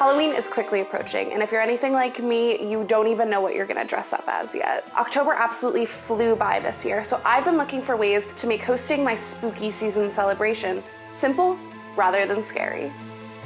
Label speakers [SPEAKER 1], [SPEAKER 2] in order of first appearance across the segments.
[SPEAKER 1] Halloween is quickly approaching, and if you're anything like me, you don't even know what you're gonna dress up as yet. October absolutely flew by this year, so I've been looking for ways to make hosting my spooky season celebration simple rather than scary.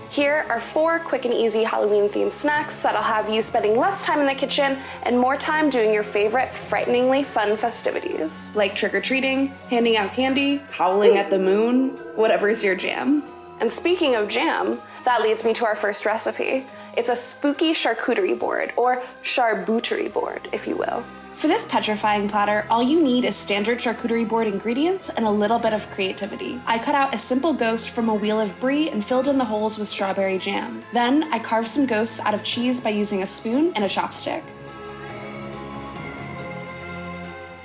[SPEAKER 1] Here are 4 quick and easy Halloween-themed snacks that'll have you spending less time in the kitchen and more time doing your favorite frighteningly fun festivities. Like trick-or-treating, handing out candy, howling at the moon, whatever's your jam. And speaking of jam, that leads me to our first recipe. It's a spooky charcuterie board, or charcuterie board, if you will. For this petrifying platter, all you need is standard charcuterie board ingredients and a little bit of creativity. I cut out a simple ghost from a wheel of brie and filled in the holes with strawberry jam. Then I carved some ghosts out of cheese by using a spoon and a chopstick.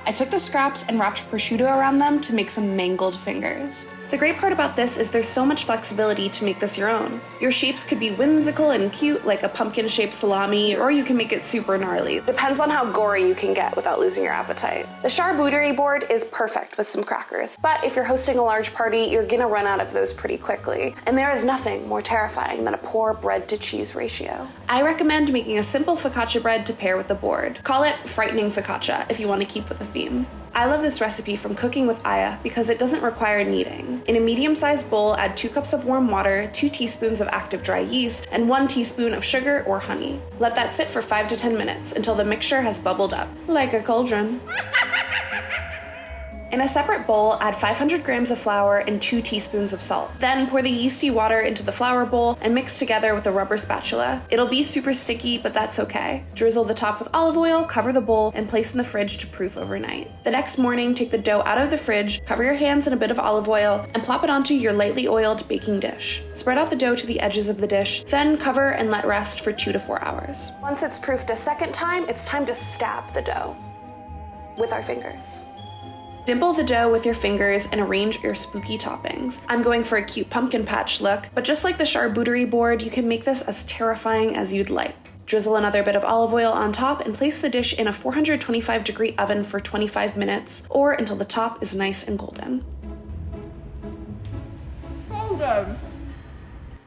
[SPEAKER 1] I took the scraps and wrapped prosciutto around them to make some mangled fingers. The great part about this is there's so much flexibility to make this your own. Your shapes could be whimsical and cute, like a pumpkin-shaped salami, or you can make it super gnarly. Depends on how gory you can get without losing your appetite. The charcuterie board is perfect with some crackers, but if you're hosting a large party, you're gonna run out of those pretty quickly. And there is nothing more terrifying than a poor bread-to-cheese ratio. I recommend making a simple focaccia bread to pair with the board. Call it frightening focaccia if you want to keep with the theme. I love this recipe from Cooking with Aya because it doesn't require kneading. In a medium-sized bowl, add 2 cups of warm water, 2 teaspoons of active dry yeast, and 1 teaspoon of sugar or honey. Let that sit for 5 to 10 minutes until the mixture has bubbled up, like a cauldron. In a separate bowl, add 500 grams of flour and 2 teaspoons of salt. Then pour the yeasty water into the flour bowl and mix together with a rubber spatula. It'll be super sticky, but that's okay. Drizzle the top with olive oil, cover the bowl, and place in the fridge to proof overnight. The next morning, take the dough out of the fridge, cover your hands in a bit of olive oil, and plop it onto your lightly oiled baking dish. Spread out the dough to the edges of the dish, then cover and let rest for 2 to 4 hours. Once it's proofed a second time, it's time to stab the dough with our fingers. Dimple the dough with your fingers and arrange your spooky toppings. I'm going for a cute pumpkin patch look, but just like the charcuterie board, you can make this as terrifying as you'd like. Drizzle another bit of olive oil on top and place the dish in a 425-degree oven for 25 minutes, or until the top is nice and golden.
[SPEAKER 2] So good.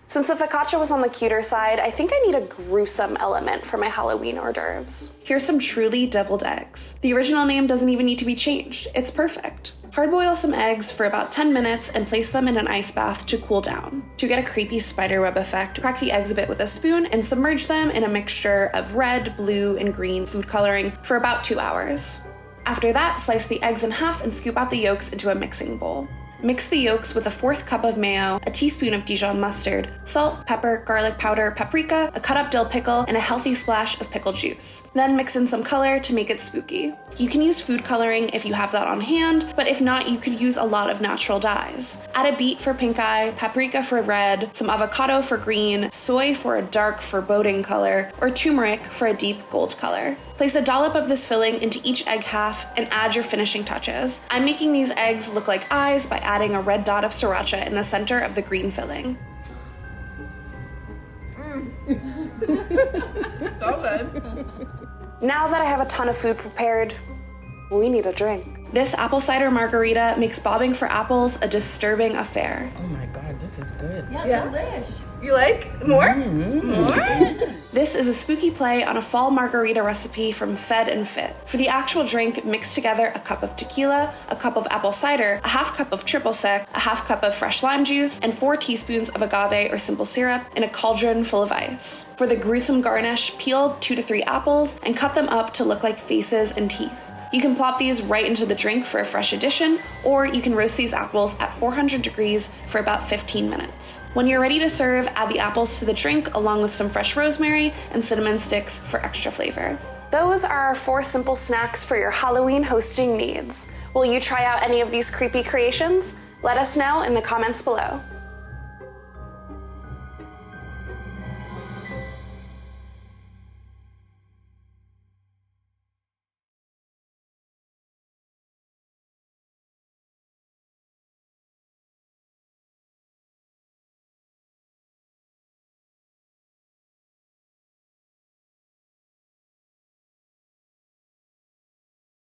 [SPEAKER 1] Since the focaccia was on the cuter side, I think I need a gruesome element for my Halloween hors d'oeuvres. Here's some truly deviled eggs. The original name doesn't even need to be changed. It's perfect. Hard-boil some eggs for about 10 minutes and place them in an ice bath to cool down. To get a creepy spiderweb effect, crack the eggs a bit with a spoon and submerge them in a mixture of red, blue, and green food coloring for about 2 hours. After that, slice the eggs in half and scoop out the yolks into a mixing bowl. Mix the yolks with a 1/4 cup of mayo, a teaspoon of Dijon mustard, salt, pepper, garlic powder, paprika, a cut up dill pickle, and a healthy splash of pickle juice. Then mix in some color to make it spooky. You can use food coloring if you have that on hand, but if not, you could use a lot of natural dyes. Add a beet for pink eye, paprika for red, some avocado for green, soy for a dark foreboding color, or turmeric for a deep gold color. Place a dollop of this filling into each egg half and add your finishing touches. I'm making these eggs look like eyes by adding a red dot of sriracha in the center of the green filling.
[SPEAKER 2] So good.
[SPEAKER 1] Now that I have a ton of food prepared, we need a drink. This apple cider margarita makes bobbing for apples a disturbing affair.
[SPEAKER 3] Oh my god, this is good.
[SPEAKER 2] Yeah.
[SPEAKER 4] Delish.
[SPEAKER 2] You like more?
[SPEAKER 3] Mm-hmm.
[SPEAKER 1] This is a spooky play on a fall margarita recipe from Fed and Fit. For the actual drink, mix together a cup of tequila, a cup of apple cider, a 1/2 cup of triple sec, a 1/2 cup of fresh lime juice, and 4 teaspoons of agave or simple syrup in a cauldron full of ice. For the gruesome garnish, peel 2 to 3 apples and cut them up to look like faces and teeth. You can plop these right into the drink for a fresh addition, or you can roast these apples at 400 degrees for about 15 minutes. When you're ready to serve, add the apples to the drink along with some fresh rosemary and cinnamon sticks for extra flavor. Those are our 4 simple snacks for your Halloween hosting needs. Will you try out any of these creepy creations? Let us know in the comments below.